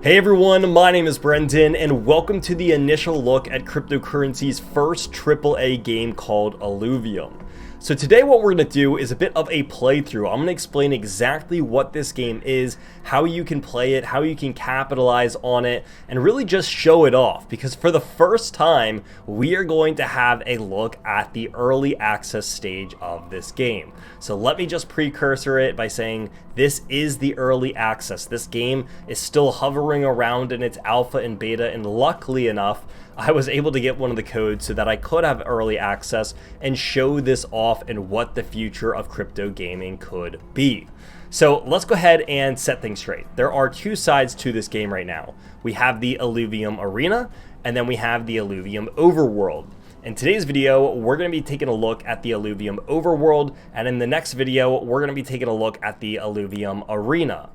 Hey everyone, my name is Brendan and welcome to the initial look at cryptocurrency's first AAA game called Illuvium. So today what we're going to do is a bit of a playthrough. I'm going to explain exactly what this game is, how you can play it, how you can capitalize on it, and really just show it off. Because for the first time, we are going to have a look at the early access stage of this game. So let me just precursor it by saying this is the early access. This game is still hovering around in its alpha and beta, and luckily enough, I was able to get one of the codes so that I could have early access and show this off and what the future of crypto gaming could be. So let's go ahead and set things straight. There are two sides to this game right now. We have the Illuvium Arena, and then we have the Illuvium Overworld. In today's video, we're going to be taking a look at the Illuvium Overworld, and in the next video, we're going to be taking a look at the Illuvium Arena.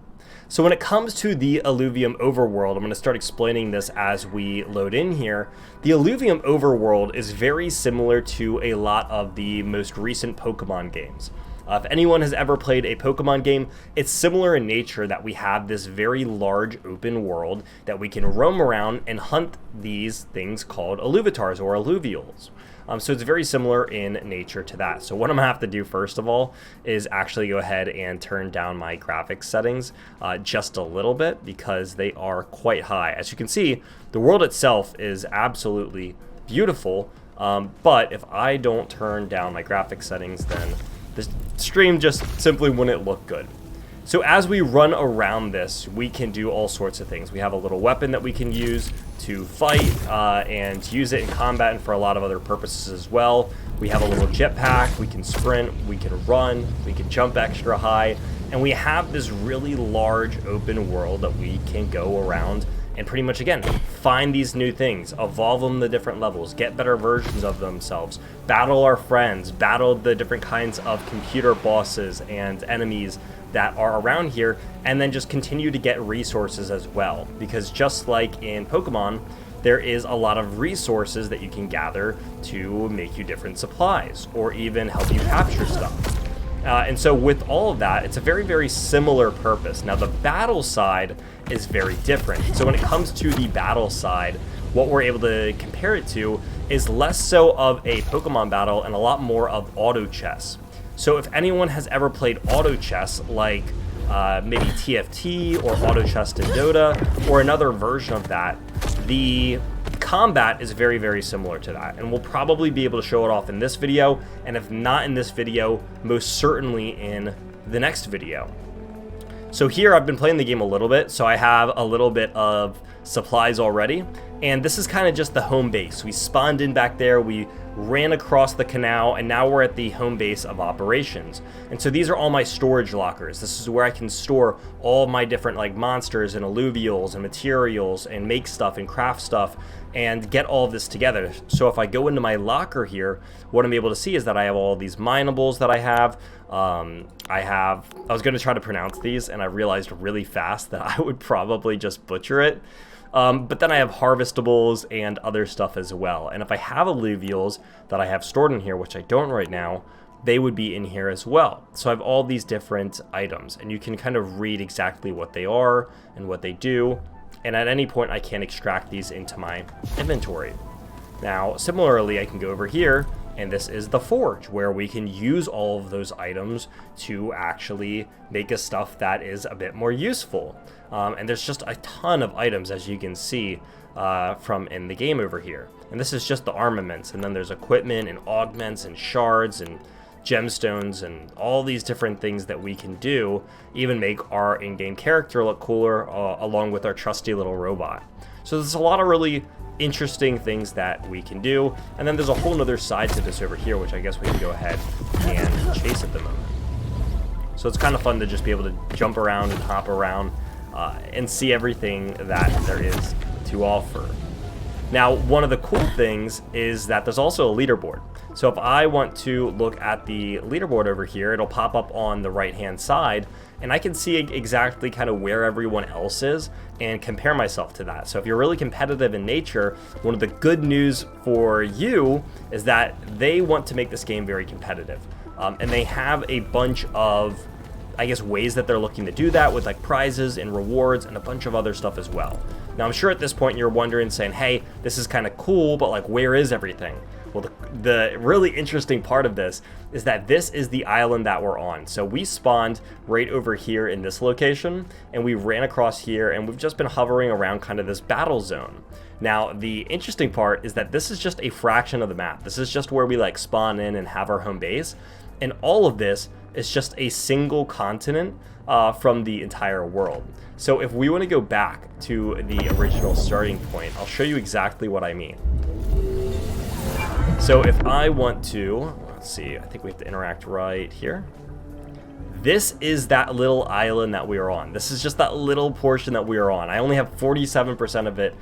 So when it comes to the Illuvium Overworld, I'm going to start explaining this as we load in here. The Illuvium Overworld is very similar to a lot of the most recent Pokemon games. If anyone has ever played a Pokemon game, it's similar in nature that we have this very large open world that we can roam around and hunt these things called Illuvitars or Illuvials. So it's very similar in nature to that. So what I'm going to have to do first of all is actually go ahead and turn down my graphics settings just a little bit because they are quite high. As you can see, the world itself is absolutely beautiful, but if I don't turn down my graphics settings, then the stream just simply wouldn't look good. So as we run around this, we can do all sorts of things. We have a little weapon that we can use to fight and use it in combat and for a lot of other purposes as well. We have a little jetpack, we can sprint, we can run, we can jump extra high, and we have this really large open world that we can go around and pretty much, again, find these new things, evolve them to different levels, get better versions of themselves, battle our friends, battle the different kinds of computer bosses and enemies that are around here, and then just continue to get resources as well. Because just like in Pokemon, there is a lot of resources that you can gather to make you different supplies or even help you capture stuff. And so with all of that, it's a very, very similar purpose. Now the battle side is very different. So when it comes to the battle side, what we're able to compare it to is less so of a Pokemon battle and a lot more of Autochess. So if anyone has ever played Autochess, like maybe TFT or Autochess in Dota or another version of that, the combat is very, very similar to that, and we'll probably be able to show it off in this video, and if not in this video, most certainly in the next video. So here I've been playing the game a little bit, so I have a little bit of supplies already, and this is kind of just the home base. We spawned in back there, we ran across the canal, and now we're at the home base of operations. And so these are all my storage lockers. This is where I can store all my different like monsters and alluvials and materials and make stuff and craft stuff and get all of this together. So if I go into my locker here, what I'm able to see is that I have all these minables that I have. I was going to try to pronounce these, and I realized really fast that I would probably just butcher it. But then I have harvestables and other stuff as well. And if I have alluvials that I have stored in here, which I don't right now, they would be in here as well. So I have all these different items, and you can kind of read exactly what they are and what they do. And at any point, I can extract these into my inventory. Now, similarly, I can go over here, and this is the forge, where we can use all of those items to actually make us stuff that is a bit more useful. And there's just a ton of items, as you can see from in the game over here. And this is just the armaments, and then there's equipment and augments and shards and gemstones and all these different things that we can do, even make our in-game character look cooler along with our trusty little robot. So there's a lot of really interesting things that we can do, and then there's a whole nother side to this over here, which I guess we can go ahead and chase at the moment. So it's kind of fun to just be able to jump around and hop around and see everything that there is to offer. Now, one of the cool things is that there's also a leaderboard. So if I want to look at the leaderboard over here, it'll pop up on the right-hand side, and I can see exactly kind of where everyone else is and compare myself to that. So if you're really competitive in nature, one of the good news for you is that they want to make this game very competitive. And they have a bunch of I guess, ways that they're looking to do that with like prizes and rewards and a bunch of other stuff as well. Now, I'm sure at this point you're wondering, saying, hey, this is kind of cool, but like, where is everything? Well, the really interesting part of this is that this is the island that we're on. So we spawned right over here in this location, and we ran across here, and we've just been hovering around kind of this battle zone. Now, the interesting part is that this is just a fraction of the map. This is just where we like spawn in and have our home base. And all of this is just a single continent from the entire world. So if we want to go back to the original starting point, I'll show you exactly what I mean. So if I want to, let's see, I think we have to interact right here. This is that little island that we are on. This is just that little portion that we are on. I only have 47% of it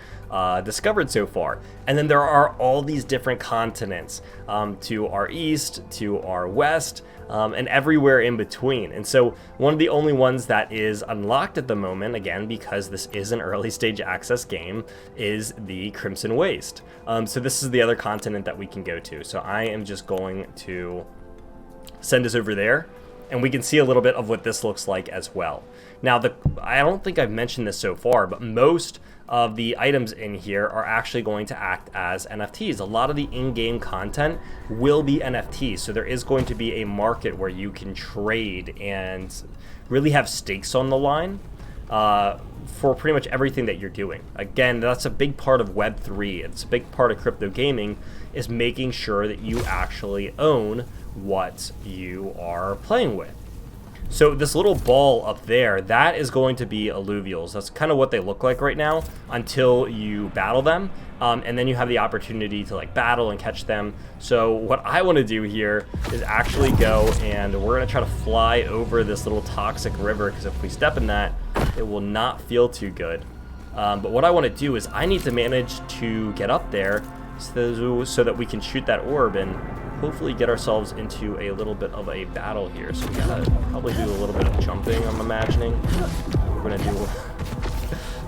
discovered so far. And then there are all these different continents to our east, to our west, and everywhere in between. And so one of the only ones that is unlocked at the moment, again, because this is an early stage access game, is the Crimson Waste. So this is the other continent that we can go to. So I am just going to send us over there, and we can see a little bit of what this looks like as well. Now, I don't think I've mentioned this so far, but most of the items in here are actually going to act as NFTs. A lot of the in-game content will be NFTs, so there is going to be a market where you can trade and really have stakes on the line for pretty much everything that you're doing. Again, that's a big part of Web3. It's a big part of crypto gaming, is making sure that you actually own what you are playing with. So this little ball up there, that is going to be alluvials. That's kind of what they look like right now until you battle them. And then you have the opportunity to like battle and catch them. So what I want to do here is actually go, and we're going to try to fly over this little toxic river, because if we step in that, it will not feel too good. But what I want to do is I need to manage to get up there so that we can shoot that orb and hopefully get ourselves into a little bit of a battle here. So we gotta probably do a little bit of jumping, I'm imagining. We're gonna do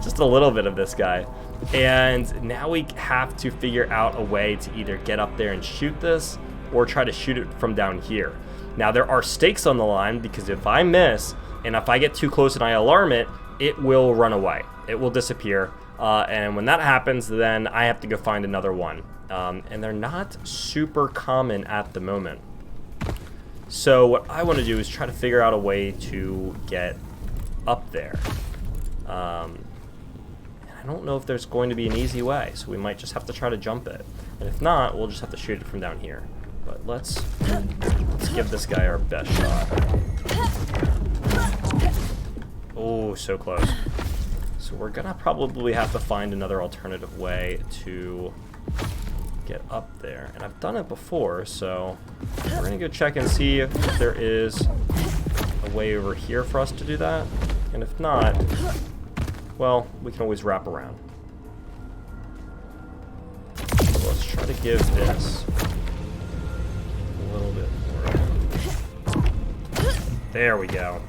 just a little bit of this guy. And now we have to figure out a way to either get up there and shoot this, or try to shoot it from down here. Now there are stakes on the line, because if I miss, and if I get too close and I alarm it, it will run away. It will disappear. And when that happens, then I have to go find another one. And they're not super common at the moment. So what I want to do is try to figure out a way to get up there. And I don't know if there's going to be an easy way, so we might just have to try to jump it. And if not, we'll just have to shoot it from down here. But let's give this guy our best shot. Oh, so close. So we're gonna probably have to find another alternative way to get up there. And I've done it before, so we're gonna go check and see if there is a way over here for us to do that. And if not, well, we can always wrap around. So let's try to give this a little bit more. There we go.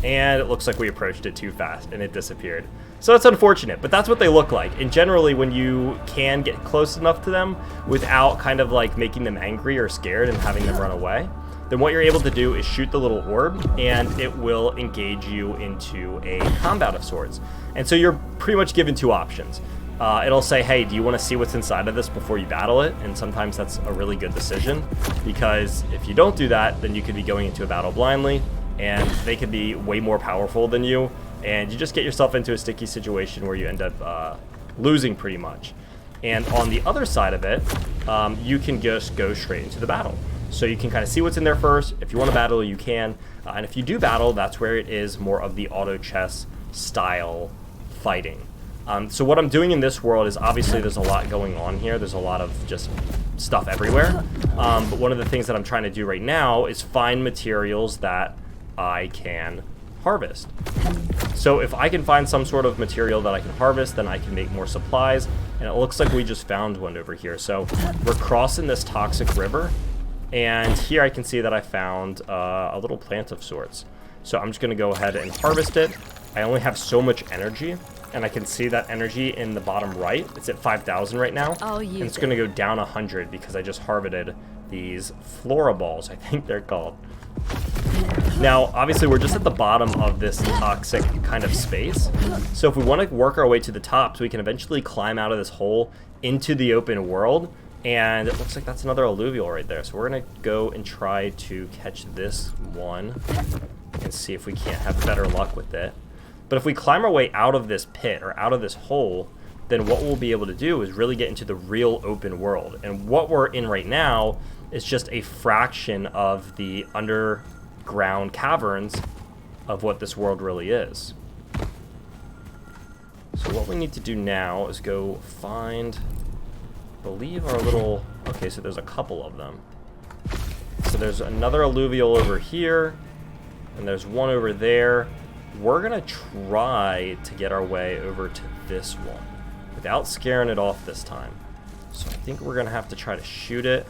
And it looks like we approached it too fast and it disappeared. So it's unfortunate, but that's what they look like. And generally, when you can get close enough to them without kind of like making them angry or scared and having them run away, then what you're able to do is shoot the little orb, and it will engage you into a combat of sorts. And so you're pretty much given two options. It'll say, hey, do you want to see what's inside of this before you battle it? And sometimes that's a really good decision, because if you don't do that, then you could be going into a battle blindly, and they could be way more powerful than you, and you just get yourself into a sticky situation where you end up losing pretty much. And on the other side of it, you can just go straight into the battle. So you can kind of see what's in there first. If you want to battle, you can. And if you do battle, that's where it is more of the Autochess style fighting. So what I'm doing in this world is, obviously there's a lot going on here. There's a lot of just stuff everywhere. But one of the things that I'm trying to do right now is find materials that I can harvest. So if I can find some sort of material that I can harvest, then I can make more supplies. And it looks like we just found one over here. So we're crossing this toxic river, and here I can see that I found a little plant of sorts. So I'm just going to go ahead and harvest it. I only have so much energy, and I can see that energy in the bottom right. It's at 5,000 right now, and it's going to go down 100 because I just harvested these flora balls, I think they're called. Now, obviously, we're just at the bottom of this toxic kind of space. So if we want to work our way to the top, so we can eventually climb out of this hole into the open world. And it looks like that's another alluvial right there. So we're going to go and try to catch this one and see if we can't have better luck with it. But if we climb our way out of this pit or out of this hole, then what we'll be able to do is really get into the real open world. And what we're in right now is just a fraction of the underground caverns of what this world really is. So what we need to do now is go find, I believe, our little... Okay, so there's a couple of them. So there's another alluvial over here, and there's one over there. We're going to try to get our way over to this one without scaring it off this time. So I think we're going to have to try to shoot it.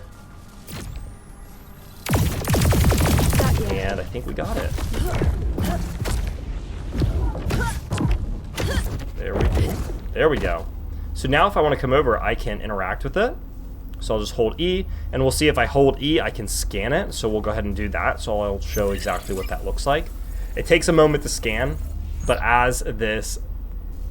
And I think we got it. There we go. So now if I want to come over, I can interact with it. So I'll just hold E, and we'll see if I hold E, I can scan it. So we'll go ahead and do that. So I'll show exactly what that looks like. It takes a moment to scan, but as this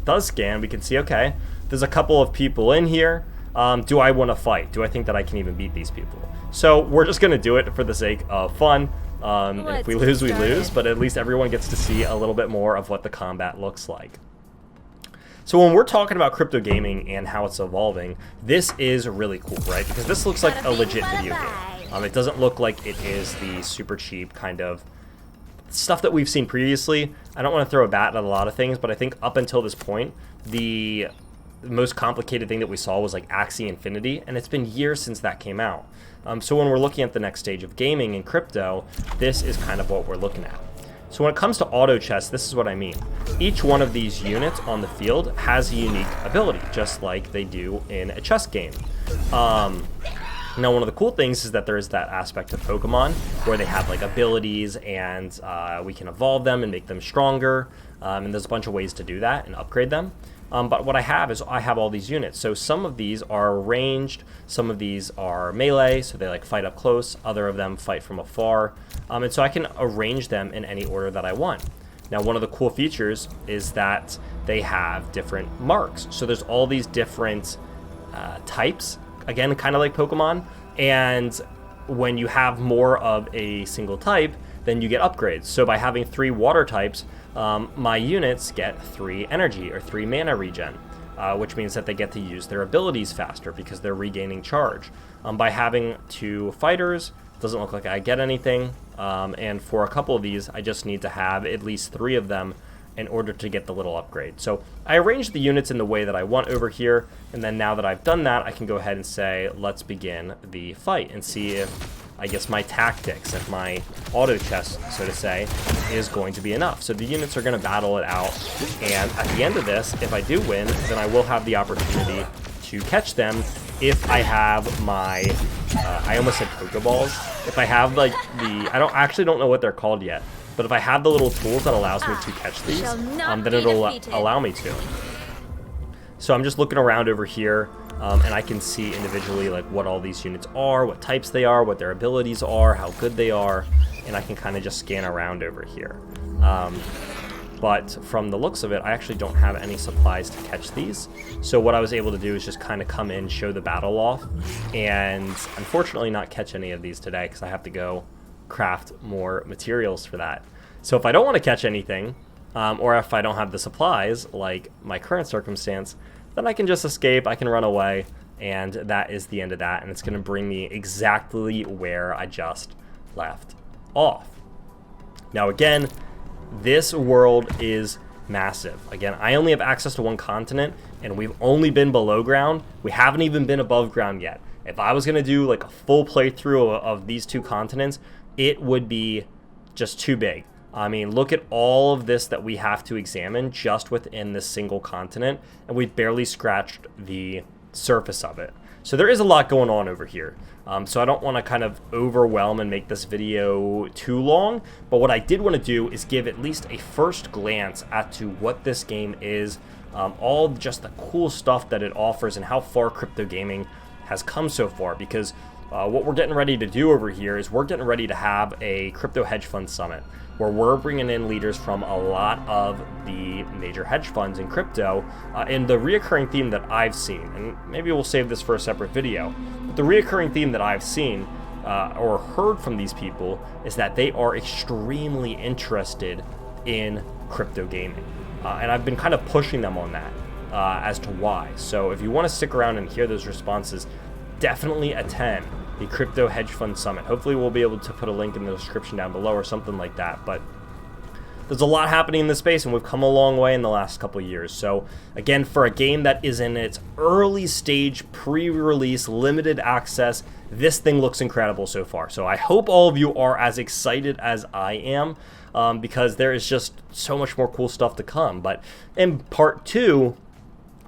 does scan, we can see, okay, there's a couple of people in here. Do I want to fight? Do I think that I can even beat these people? So we're just going to do it for the sake of fun. And if we lose, we lose, but at least everyone gets to see a little bit more of what the combat looks like. So when we're talking about crypto gaming and how it's evolving, this is really cool, right? Because this looks like a legit video game. It doesn't look like it is the super cheap kind of stuff that we've seen previously. I don't want to throw a bat at a lot of things, but I think up until this point, the most complicated thing that we saw was like Axie Infinity, and it's been years since that came out. So when we're looking at the next stage of gaming in crypto, this is kind of what we're looking at. So when it comes to Autochess, this is what I mean. Each one of these units on the field has a unique ability, just like they do in a chess game. Now, one of the cool things is that there is that aspect of Pokemon where they have like abilities, and we can evolve them and make them stronger. And there's a bunch of ways to do that and upgrade them. But what I have is I have all these units. So some of these are ranged, some of these are melee, so they like fight up close, other of them fight from afar. And so I can arrange them in any order that I want. Now, one of the cool features is that they have different marks. So there's all these different types, again, kind of like Pokemon. And when you have more of a single type, then you get upgrades. So by having 3 water types, my units get 3 energy or 3 mana regen, which means that they get to use their abilities faster because they're regaining charge. By having 2 fighters, doesn't look like I get anything. And for a couple of these, I just need to have at least 3 of them in order to get the little upgrade. So I arranged the units in the way that I want over here, and then now that I've done that, I can go ahead and say, let's begin the fight and see if, I guess, my tactics, if my auto chess, so to say, is going to be enough. So the units are going to battle it out, and at the end of this, if I do win, then I will have the opportunity to catch them if I have my, I almost said Pokeballs. If I have like I don't know what they're called yet, but if I have the little tools that allows me to catch these, then it'll allow me to. So I'm just looking around over here, and I can see individually like what all these units are, what types they are, what their abilities are, how good they are, and I can kind of just scan around over here. But from the looks of it, I actually don't have any supplies to catch these. So what I was able to do is just kind of come in, show the battle off, and unfortunately not catch any of these today because I have to go craft more materials for that. So if I don't want to catch anything, or if I don't have the supplies, like my current circumstance, then I can just escape, I can run away, and that is the end of that, and it's going to bring me exactly where I just left off. Now again, this world is massive. Again, I only have access to one continent, and we've only been below ground. We haven't even been above ground yet. If I was going to do like a full playthrough of these 2 continents, it would be just too big. I mean, look at all of this that we have to examine just within this single continent, and we've barely scratched the surface of it. So there is a lot going on over here. So I don't want to kind of overwhelm and make this video too long, but what I did want to do is give at least a first glance at to what this game is, all just the cool stuff that it offers and how far crypto gaming has come so far, because what we're getting ready to do over here is we're getting ready to have a crypto hedge fund summit where we're bringing in leaders from a lot of the major hedge funds in crypto. And the reoccurring theme that I've seen, and maybe we'll save this for a separate video, but the reoccurring theme that I've seen or heard from these people is that they are extremely interested in crypto gaming. And I've been kind of pushing them on that as to why. So if you want to stick around and hear those responses, definitely attend the Crypto Hedge Fund Summit. Hopefully we'll be able to put a link in the description down below or something like that. But there's a lot happening in this space, and we've come a long way in the last couple of years. So again, for a game that is in its early stage, pre-release, limited access, this thing looks incredible so far. So I hope all of you are as excited as I am, because there is just so much more cool stuff to come. But in part 2,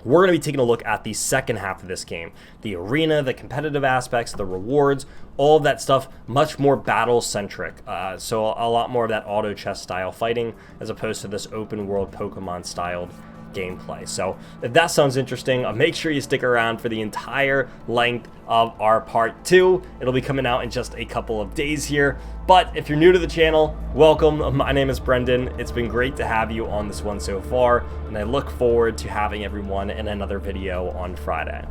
we're going to be taking a look at the second half of this game. The arena, the competitive aspects, the rewards, all of that stuff, much more battle-centric. So a lot more of that Autochess style fighting as opposed to this open world Pokemon styled gameplay. So if that sounds interesting, make sure you stick around for the entire length of our part 2. It'll be coming out in just a couple of days here. But if you're new to the channel, welcome. My name is Brendan. It's been great to have you on this one so far, and I look forward to having everyone in another video on Friday.